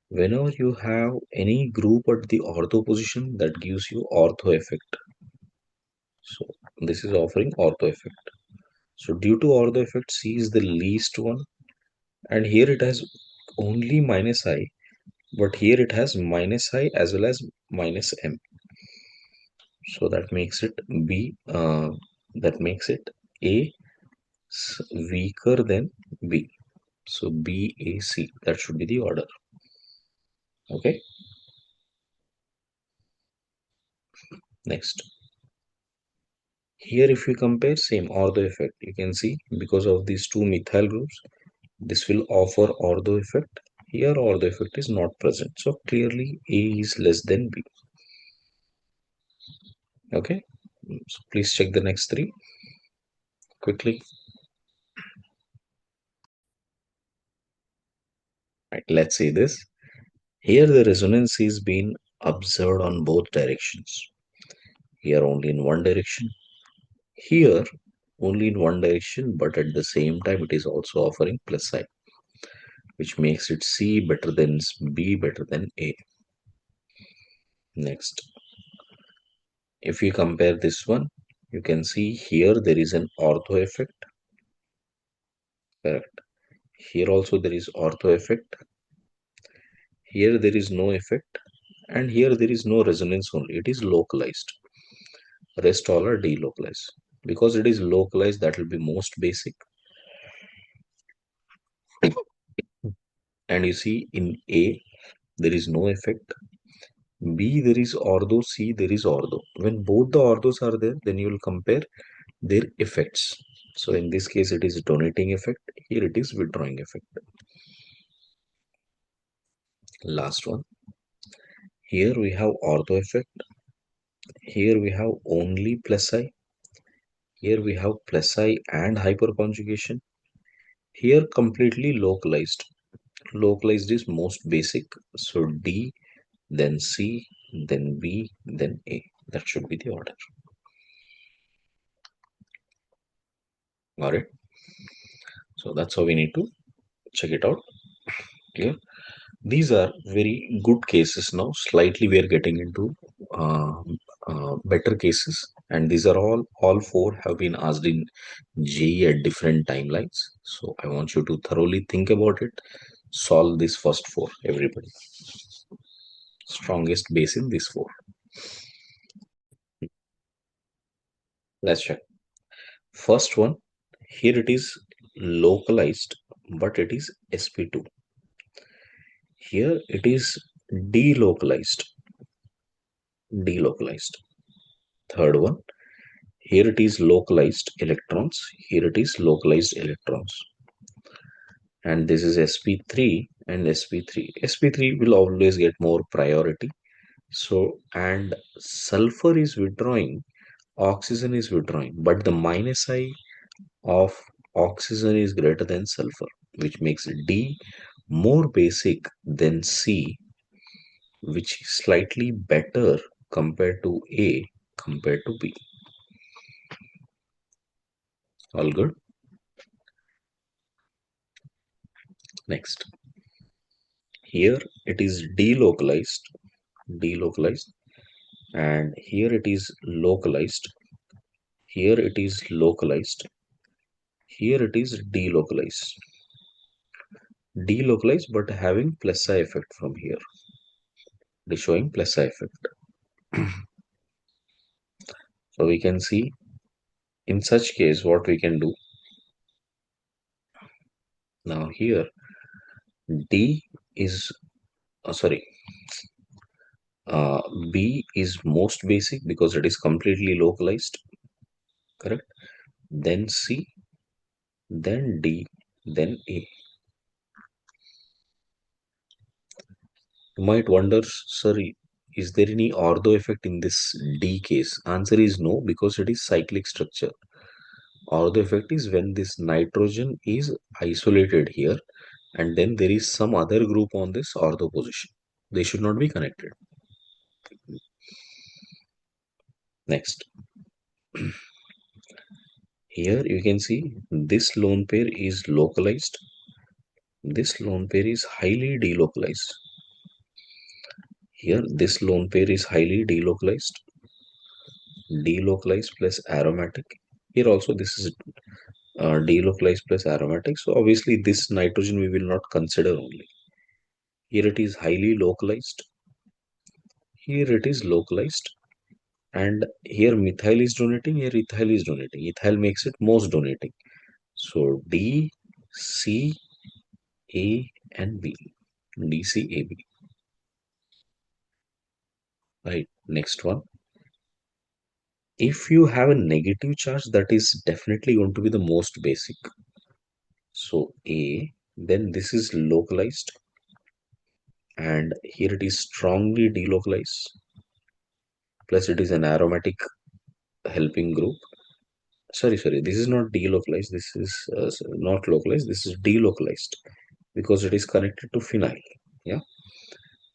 whenever you have any group at the ortho position, that gives you ortho effect. So this is offering ortho effect. So due to ortho effect, C is the least one, and here it has only minus I, but here it has minus I as well as minus M. So that makes it B, that makes it A weaker than B. So B, A, C, that should be the order. Okay. Next. Here if we compare same ortho effect, you can see because of these two methyl groups, this will offer ortho effect. Here ortho effect is not present. So clearly A is less than B. Okay. So please check the next three quickly. Right, let's see this. Here the resonance is being observed on both directions. Here only in one direction. Here only in one direction, but at the same time it is also offering plus sign, which makes it C better than B better than A. Next, if you compare this one, you can see here there is an ortho effect. Correct. Here also there is ortho effect. Here there is no effect, and here there is no resonance only. It is localized. Rest all are delocalized. Because it is localized, that will be most basic. And you see in A there is no effect. B there is ortho, C there is ortho. When both the orthos are there, then you will compare their effects. So in this case it is donating effect, here it is withdrawing effect. Last one. Here we have ortho effect. Here we have only plus I. Here we have plus I and hyperconjugation. Here completely localized. Localized is most basic. So D, then C, then B, then A. That should be the order. Got it? So that's how we need to check it out. Clear? These are very good cases now. Slightly we are getting into uh, better cases, and these are all four have been asked in JE at different timelines. So I want you to thoroughly think about it. Solve this first four, everybody. Strongest base in these four. Let's check. First one, here it is localized, but it is sp2. Here it is delocalized. Delocalized. Third one, here it is localized electrons. Here it is localized electrons. And this is sp3 and sp3. sp3 will always get more priority. So, and sulfur is withdrawing oxygen is withdrawing, but the minus I of oxygen is greater than sulfur, which makes D more basic than C, which is slightly better compared to A compared to B. All good? Next. Here it is delocalized, and here it is localized. Here it is localized. Here it is delocalized. Delocalized, but having plus I effect from here. It is showing plus I effect. So we can see in such case what we can do. Now here D is sorry, uh, B is most basic because it is completely localized, correct? Then C, then D, then A. You might wonder, sir, is there any ortho effect in this D case? Answer is no, because it is cyclic structure. Ortho effect is when this nitrogen is isolated here and then there is some other group on this ortho position. They should not be connected. Next. Here you can see this lone pair is localized. This lone pair is highly delocalized. Here this lone pair is highly delocalized. Delocalized plus aromatic. Here also this is delocalized plus aromatic. So obviously this nitrogen we will not consider only. Here it is highly localized. Here it is localized. And here methyl is donating, here ethyl is donating. Ethyl makes it most donating. So D, C, A and B. D, C, A, B. Right. Next one. If you have a negative charge, that is definitely going to be the most basic. So A, then this is localized and here it is strongly delocalized, plus it is an aromatic helping group. Sorry, this is not delocalized, this is not localized, this is delocalized because it is connected to phenyl. Yeah,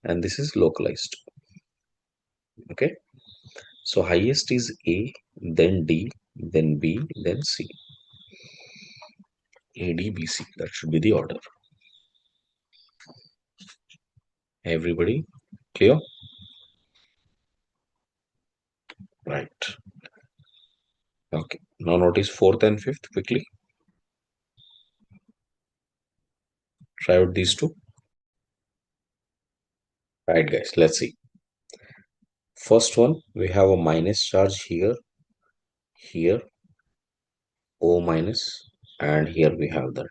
and this is localized. Okay, so highest is A, then D, then B, then C. A, D, B, C. That should be the order. Everybody clear? Right. Okay. Now notice fourth and fifth quickly. Try out these two. Right, guys. Let's see. First one, we have a minus charge here, here, O minus, and here we have that.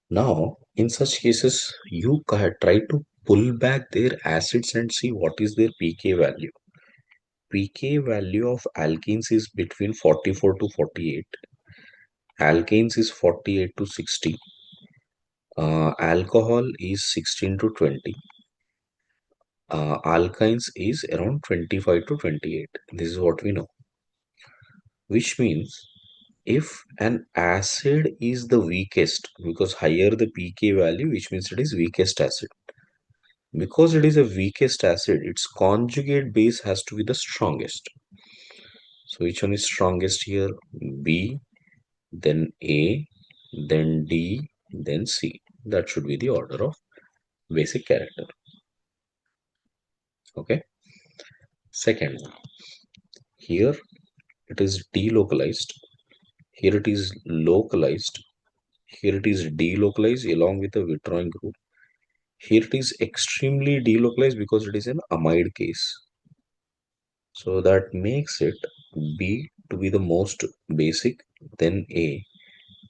Now, in such cases, you try to pull back their acids and see what is their pK value. pK value of alkenes is between 44 to 48. Alkanes is 48 to 60. Alcohol is 16 to 20. Alkynes is around 25 to 28. This is what we know. Which means if an acid is the weakest, because higher the pK value, which means it is weakest acid. Because it is a weakest acid, its conjugate base has to be the strongest. So which one is strongest here? B, then A, then D, then C. That should be the order of basic character. Okay. Second, here it is delocalized. Here it is localized. Here it is delocalized along with a withdrawing group. Here it is extremely delocalized because it is an amide case. So that makes it B to be the most basic, then A,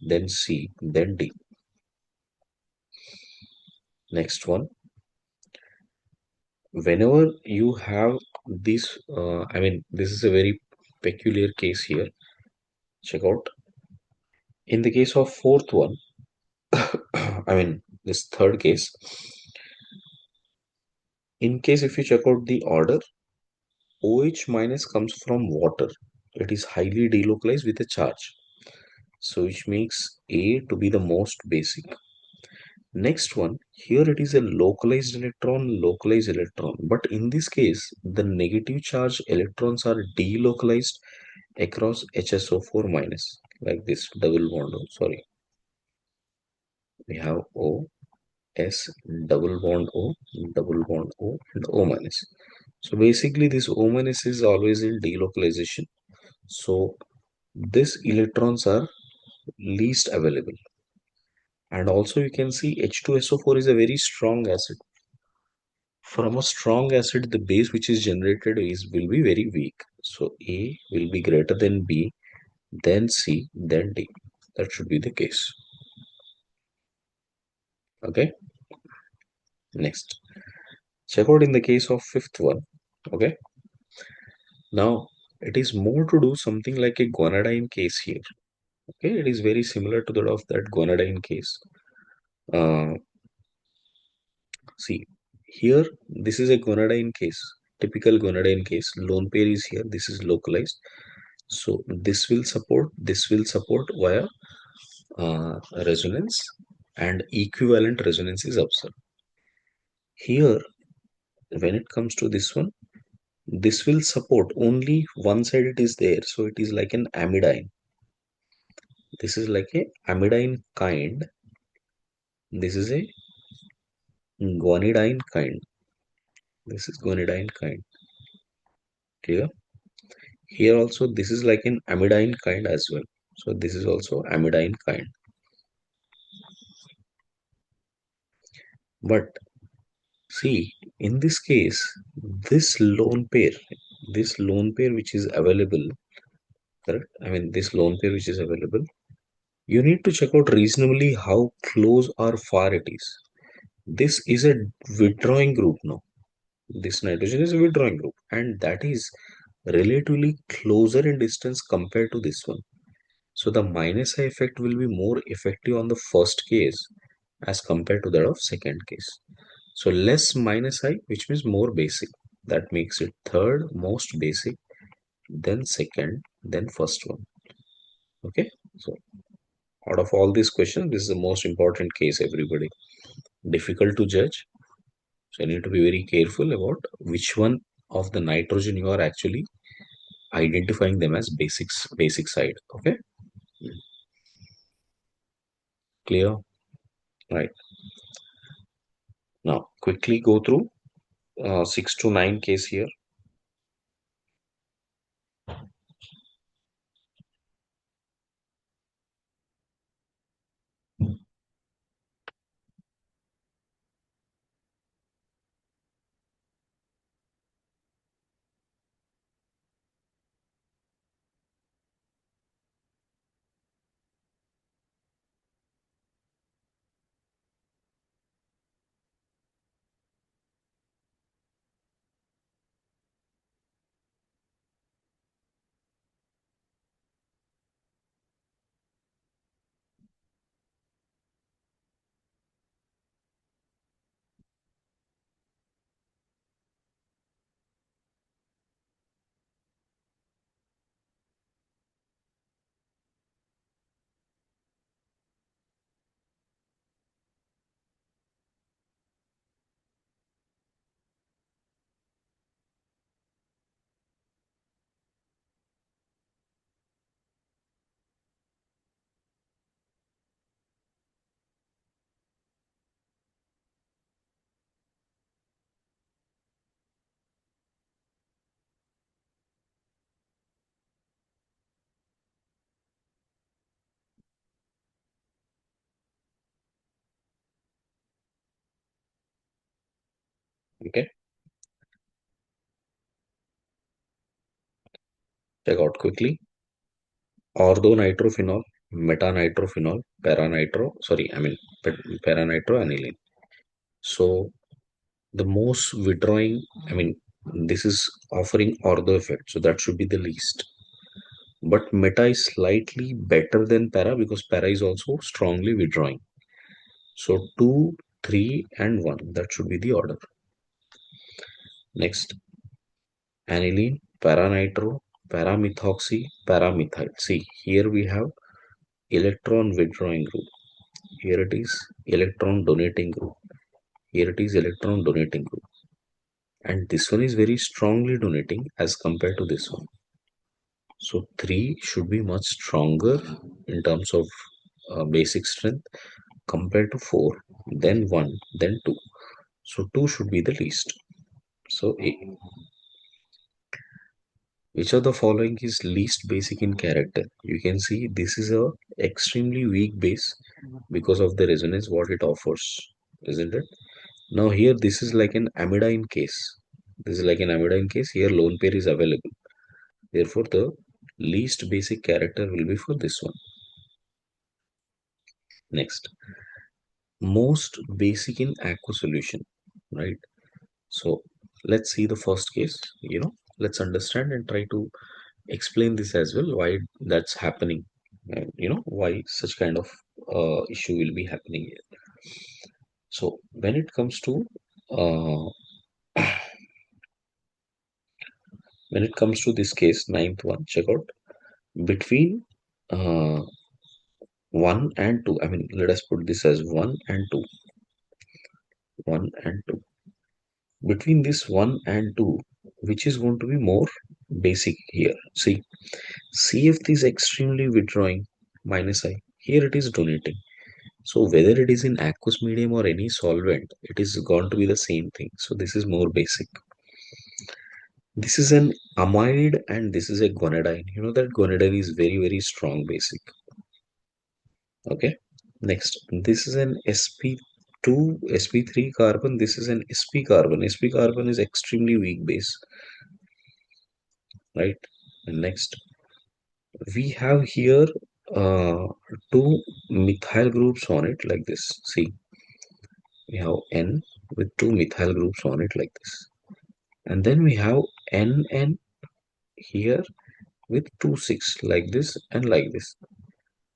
then C, then D. Next one. Whenever you have this, this is a very peculiar case here. Check out. In the case of fourth one, this third case, in case if you check out the order, OH minus comes from water. It is highly delocalized with a charge. So which makes A to be the most basic. Next one, here it is a localized electron. But in this case, the negative charge electrons are delocalized across HSO4 minus, like this double bond. Sorry, we have O, S, double bond O, double bond O, and O minus. So basically, this O minus is always in delocalization. So these electrons are least available. And also you can see H2SO4 is a very strong acid. From a strong acid, the base which is generated will be very weak. So A will be greater than B, then C, then D. That should be the case. Okay. Next, check out in the case of fifth one. Okay. Now it is more to do something like a guanidine case here. Okay, it is very similar to that of that guanidine case. Uh, See, here this is a guanidine case, typical guanidine case. Lone pair is here. This is localized. So this will support via resonance, and equivalent resonance is observed. Here, when it comes to this one, this will support only one side it is there. So it is like an amidine. This is like a amidine kind. This is a guanidine kind. This is guanidine kind. Clear? Here also this is like an amidine kind as well. So this is also amidine kind. But see, in this case, this lone pair which is available, correct? I mean, this lone pair which is available, you need to check out reasonably how close or far it is. This is a withdrawing group now. This nitrogen is a withdrawing group, and that is relatively closer in distance compared to this one. So the minus I effect will be more effective on the first case as compared to that of second case. So less minus I, which means more basic. That makes it third most basic, then second, then first one. Okay. So out of all these questions, this is the most important case, everybody. Difficult to judge. So you need to be very careful about which one of the nitrogen you are actually identifying them as basic side. Okay. Clear? Right. Now quickly go through 6 to 9 case here. Okay. Check out quickly. Orthonitrophenol, metanitrophenol, paranitro aniline. So the most withdrawing, I mean, this is offering ortho effect, so that should be the least. But meta is slightly better than para because para is also strongly withdrawing. So 2, 3, and 1, that should be the order. Next, aniline, paranitro, Paramethoxy, paramethyl. See, here we have electron withdrawing group. Here it is electron donating group. Here it is electron donating group. And this one is very strongly donating as compared to this one. So 3 should be much stronger in terms of basic strength compared to 4, then 1, then 2. So 2 should be the least. So A. Which of the following is least basic in character? You can see this is a extremely weak base because of the resonance what it offers, isn't it? Now here this is like an amidine case. This is like an amidine case. Here lone pair is available. Therefore, the least basic character will be for this one. Next, most basic in aqueous solution, right? So let's see the first case. Let's understand and try to explain this as well. Why that's happening, and why such kind of issue will be happening here. So when it comes to this case, ninth one, check out between uh, 1 and 2. I mean, let us put this as 1 and 2. 1 and 2. Between this 1 and 2, which is going to be more basic here? See, CF is extremely withdrawing, minus I. Here it is donating. So whether it is in aqueous medium or any solvent, it is going to be the same thing. So this is more basic. This is an amide and this is a gonadine. You know that gonadine is very, very strong basic. Okay. Next, this is an sp2 sp3 carbon. This is an sp carbon. Sp carbon is extremely weak base, right? And next, we have here uh, two methyl groups on it like this. See, we have N with two methyl groups on it like this, and then we have NN here with two six like this and like this.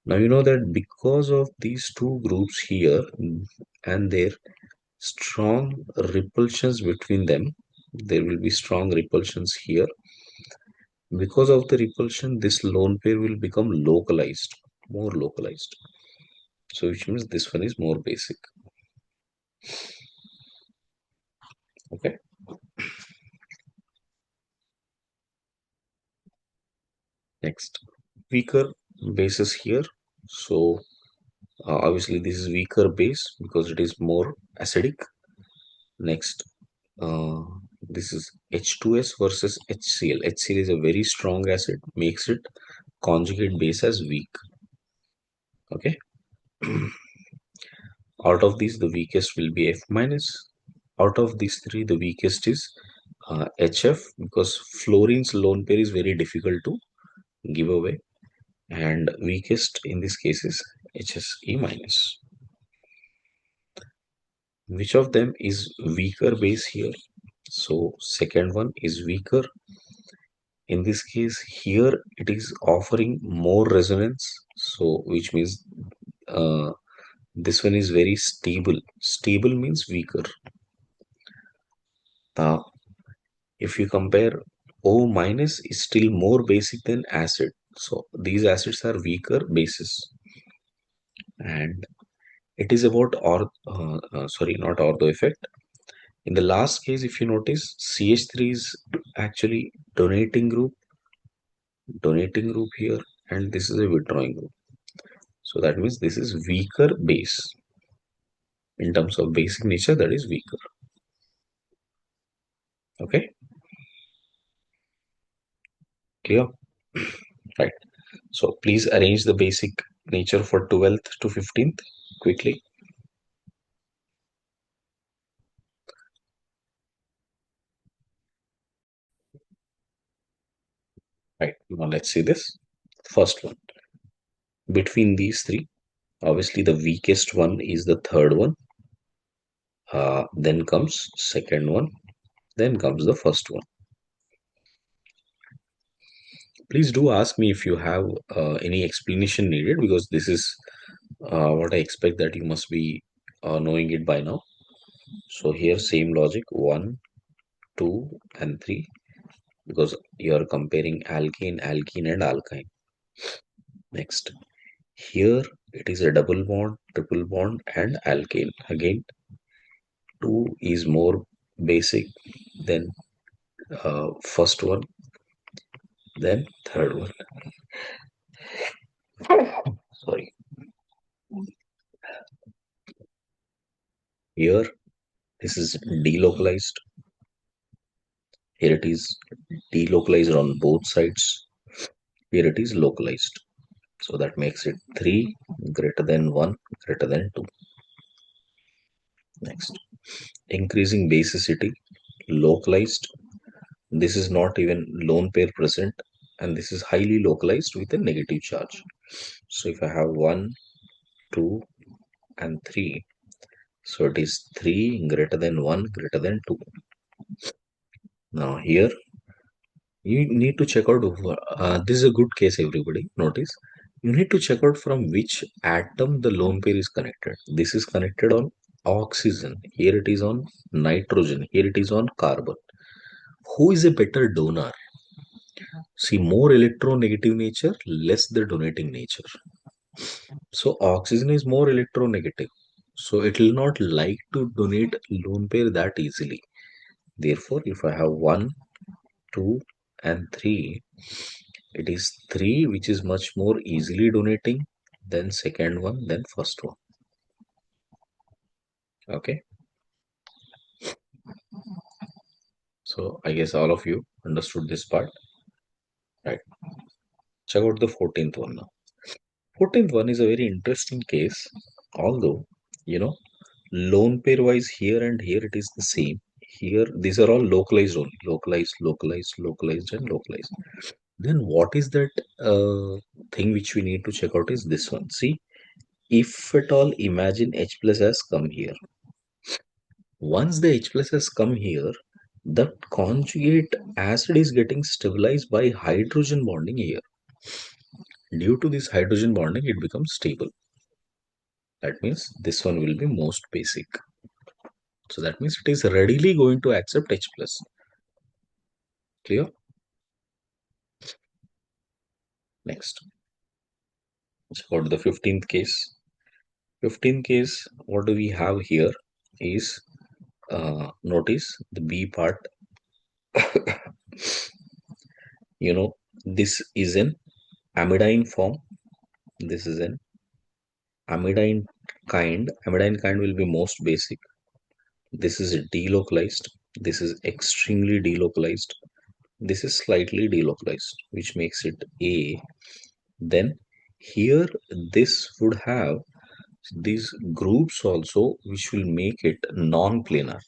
Now you know that because of these two groups here and their strong repulsions between them, there will be strong repulsions here. Because of the repulsion, this lone pair will become localized, more localized. So which means this one is more basic. Okay. Next, weaker bases here. So obviously this is weaker base because it is more acidic. Next, uh, this is H2S versus HCl. HCl is a very strong acid, makes it conjugate base as weak. Okay. Out of these, the weakest will be F minus. Out of these three, the weakest is HF because fluorine's lone pair is very difficult to give away, and weakest in this case is HSE minus. Which of them is weaker base here? So second one is weaker. In this case, here it is offering more resonance. So which means uh, this one is very stable. Stable means weaker. Now, if you compare O minus is still more basic than acid. So these acids are weaker bases. And it is about not ortho effect. In the last case, if you notice, CH3 is actually donating group here, and this is a withdrawing group. So that means this is weaker base in terms of basic nature, that is weaker. Okay, clear? Right. So please arrange the basic nature for 12th to 15th quickly. Right. Now let's see this. First one. Between these three, obviously the weakest one is the third one. Then comes second one. Then comes the first one. Please do ask me if you have any explanation needed, because this is what I expect that you must be knowing it by now. So here same logic, 1, 2 and 3. because you are comparing alkane, alkene, and alkyne. Next, here it is a double bond, triple bond, and alkane. Again, two is more basic than first one, then third one. Sorry. Here, this is delocalized. Here it is delocalized on both sides. Here it is localized. So that makes it 3 greater than 1 greater than 2. Next, increasing basicity, localized. This is not even lone pair present, and this is highly localized with a negative charge. So if I have 1, 2, and 3, so it is 3 greater than 1 greater than 2. Now here you need to check out, this is a good case, everybody. Notice, you need to check out from which atom the lone pair is connected. This is connected on oxygen. Here it is on nitrogen. Here it is on carbon. Who is a better donor? See, more electronegative nature, less the donating nature. So oxygen is more electronegative. So it will not like to donate lone pair that easily. Therefore, if I have 1, 2, and 3, it is 3 which is much more easily donating than second one, then first one. Okay. So I guess all of you understood this part. Right. Check out the 14th one now. 14th one is a very interesting case. Although, you know, lone pair wise here and here it is the same. Here, these are all localized only. Localized, localized, localized, and localized. Then what is that thing which we need to check out is this one. See, if at all imagine H plus has come here. Once the H plus has come here, the conjugate acid is getting stabilized by hydrogen bonding here. Due to this hydrogen bonding, it becomes stable. That means this one will be most basic. So that means it is readily going to accept H plus. Clear? Next. Check out the 15th case. 15th case, what do we have here is, notice the B part. This is an amidine form. This is an amidine kind. Amidine kind will be most basic. This is delocalized. This is extremely delocalized. This is slightly delocalized, which makes it A. Then here this would have these groups also, which will make it non-planar.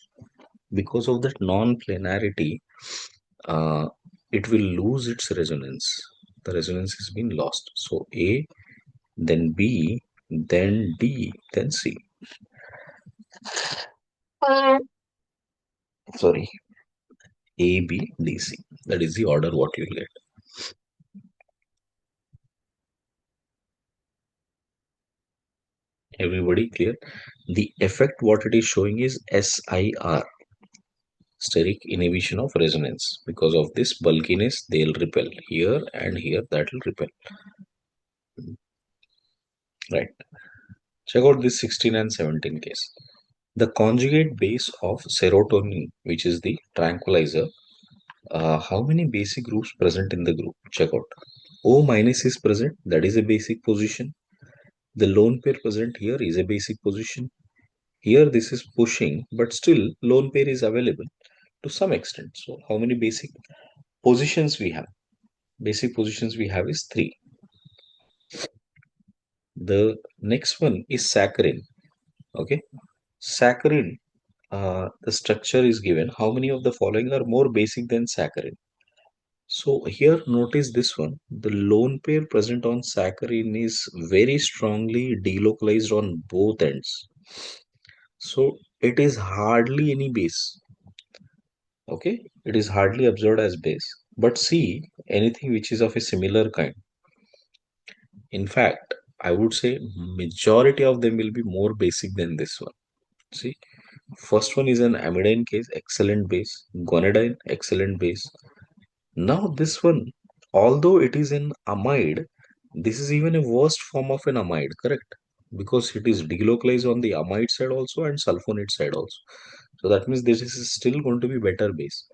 Because of that non-planarity, uh, it will lose its resonance. The resonance has been lost. So A, then B, then D, then C. Sorry, A, B, D, C. That is the order what you will get. Everybody clear? The effect what it is showing is SIR, steric inhibition of resonance. Because of this bulkiness, they'll repel here and here, that will repel. Right. Check out this 16 and 17 case. The conjugate base of serotonin, which is the tranquilizer, how many basic groups present in the group? Check out. O minus is present, that is a basic position. The lone pair present here is a basic position. Here this is pushing, but still lone pair is available to some extent. So how many basic positions we have? Basic positions we have is 3. The next one is saccharin. Okay. Saccharin, the structure is given. How many of the following are more basic than saccharin? So here notice this one. The lone pair present on saccharin is very strongly delocalized on both ends. So it is hardly any base. Okay, it is hardly observed as base. But see, anything which is of a similar kind. In fact, I would say majority of them will be more basic than this one. See, first one is an amidine case, excellent base. Guanidine, excellent base. Now, this one, although it is an amide, this is even a worst form of an amide, correct? Because it is delocalized on the amide side also and sulfonate side also. So that means this is still going to be better base.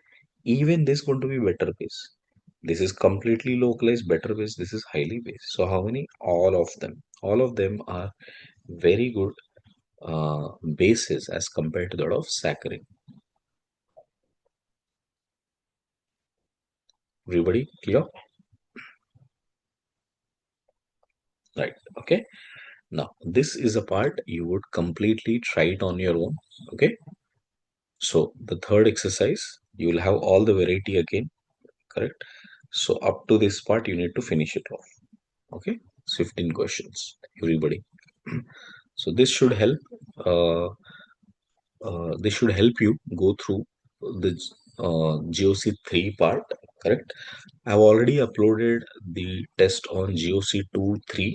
Even this going to be better base. This is completely localized better base. This is highly base. So how many? All of them. All of them are very good bases as compared to that of saccharin. Everybody clear? Right. Okay. Now, this is a part you would completely try it on your own. Okay. So, the third exercise, you will have all the variety again. Correct. So, up to this part, you need to finish it off. Okay. It's 15 questions, everybody. So, this should help you go through the GOC 3 part. Correct. I've already uploaded the test on GOC 2, 3